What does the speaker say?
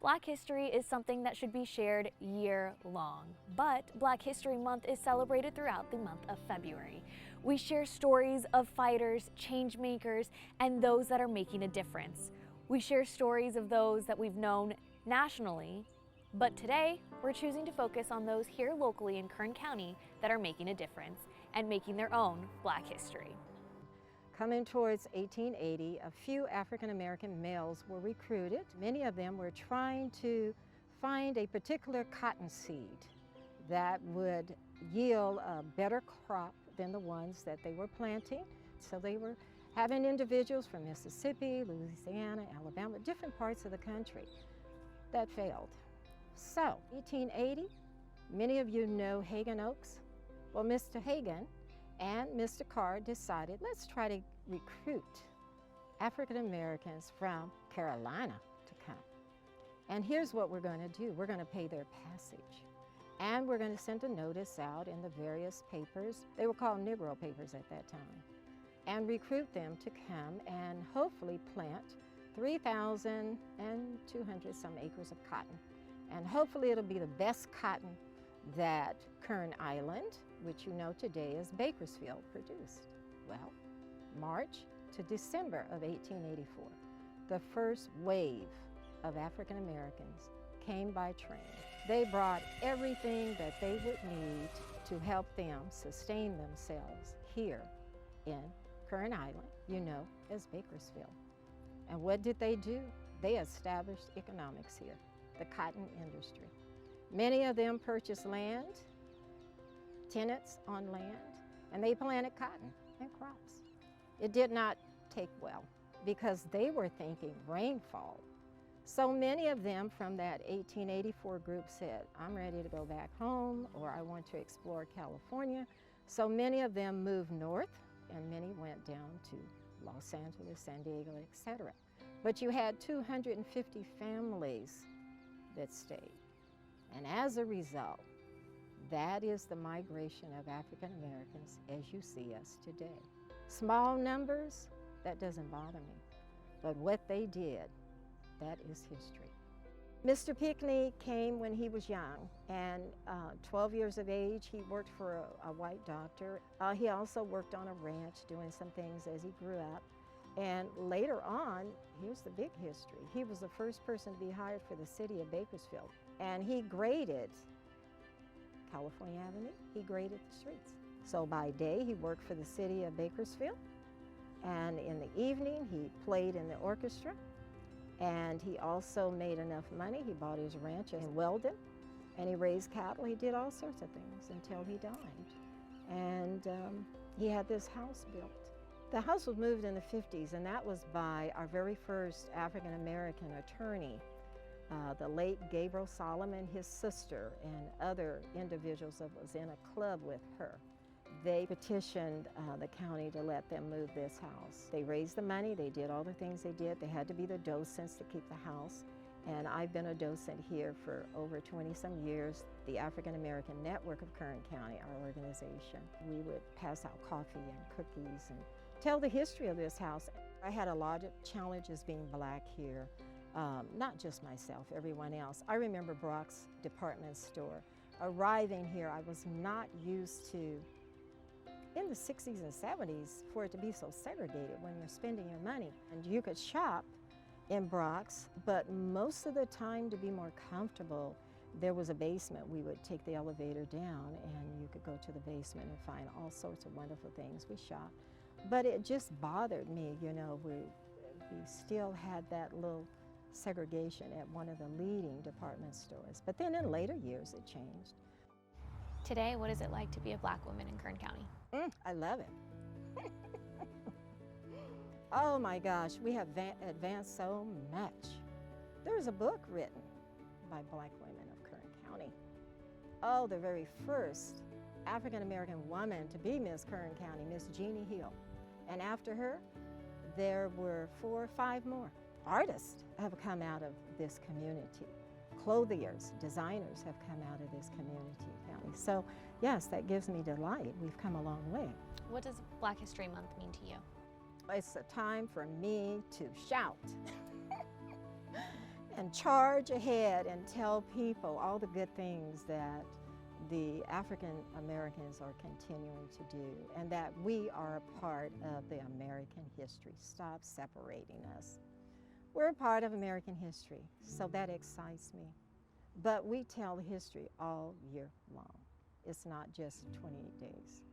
Black history is something that should be shared year-long, but Black History Month is celebrated throughout the month of February. We share stories of fighters, change makers, and those that are making a difference. We share stories of those that we've known nationally, but today we're choosing to focus on those here locally in Kern County that are making a difference and making their own Black history. Coming towards 1880, a few African American males were recruited. Many of them were trying to find a particular cotton seed that would yield a better crop than the ones that they were planting. So they were having individuals from Mississippi, Louisiana, Alabama, different parts of the country. That failed. So, 1880, many of you know Hagan Oaks. Well, Mr. Hagan and Mr. Carr decided, let's try to recruit African Americans from Carolina to come. And here's what we're going to do. We're going to pay their passage. And we're going to send a notice out in the various papers. They were called Negro papers at that time. And recruit them to come and hopefully plant 3,200 some acres of cotton. And hopefully it'll be the best cotton that Kern Island, which you know today as Bakersfield, produced. Well, March to December of 1884, the first wave of African Americans came by train. They brought everything that they would need to help them sustain themselves here in Kern Island, you know as Bakersfield. And what did they do? They established economics here, the cotton industry. Many of them purchased land, tenants on land, and they planted cotton and crops. It did not take well because they were thinking rainfall. So many of them from that 1884 group said, I'm ready to go back home, or I want to explore California. So many of them moved north and many went down to Los Angeles, San Diego, etc. But you had 250 families that stayed. And as a result, that is the migration of African Americans as you see us today. Small numbers, that doesn't bother me. But what they did, that is history. Mr. Pinckney came when he was young, and 12 years of age, he worked for a white doctor. He also worked on a ranch doing some things as he grew up. And later on, here's the big history. He was the first person to be hired for the city of Bakersfield. And he graded California Avenue, he graded the streets. So by day, he worked for the city of Bakersfield. And in the evening, he played in the orchestra. And he also made enough money. He bought his ranch in Weldon, and he raised cattle. He did all sorts of things until he died. And he had this house built. The house was moved in the 50s, and that was by our very first African-American attorney, the late Gabriel Solomon, his sister, and other individuals that was in a club with her. They petitioned the county to let them move this house. They raised the money, they did all the things they did. They had to be the docents to keep the house. And I've been a docent here for over 20-some years. The African American Network of Kern County, our organization. We would pass out coffee and cookies and tell the history of this house. I had a lot of challenges being Black here, not just myself, everyone else. I remember Brock's department store. Arriving here, I was not used to, in the 60s and 70s, for it to be so segregated when you're spending your money. And you could shop in Brock's, but most of the time, to be more comfortable, there was a basement. We would take the elevator down and you could go to the basement and find all sorts of wonderful things. We shopped. But it just bothered me, you know, we still had that little segregation at one of the leading department stores. But then in later years, it changed. Today, what is it like to be a Black woman in Kern County? I love it. Oh my gosh, we have advanced so much. There's a book written by Black women of Kern County. Oh, the very first African-American woman to be Miss Kern County, Miss Jeannie Hill. And after her, there were 4 or 5 more. Artists have come out of this community. Clothiers, designers have come out of this community. So yes, that gives me delight. We've come a long way. What does Black History Month mean to you? It's a time for me to shout and charge ahead and tell people all the good things that the African Americans are continuing to do, and that we are a part of the American history. Stop separating us. We're a part of American history, so that excites me. But we tell history all year long. It's not just 28 days.